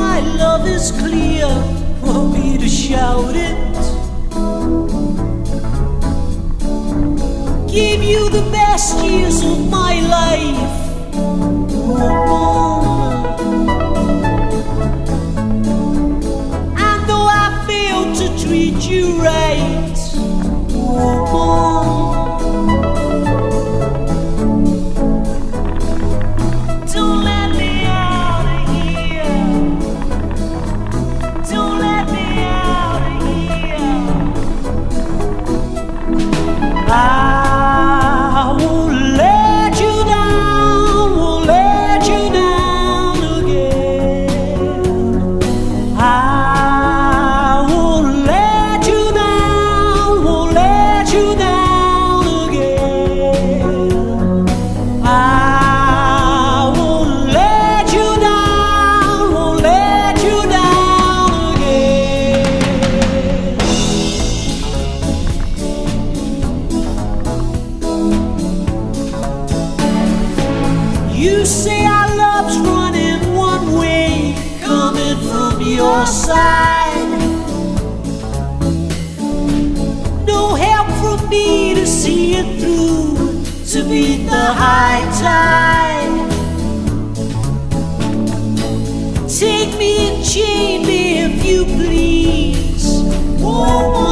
my love is clear for me to shout it. Give you the best years of my life, woman. And though I failed to treat you right, woman, don't let me out of here. Don't let me out of here. I won't let you down, won't let you down again. I won't let you down, won't let you down again. I won't let you down, won't let you down again. You say our love's running one way, coming from your side. No help from me to see it through, to beat the high tide. Take me and chain me if you please, woman.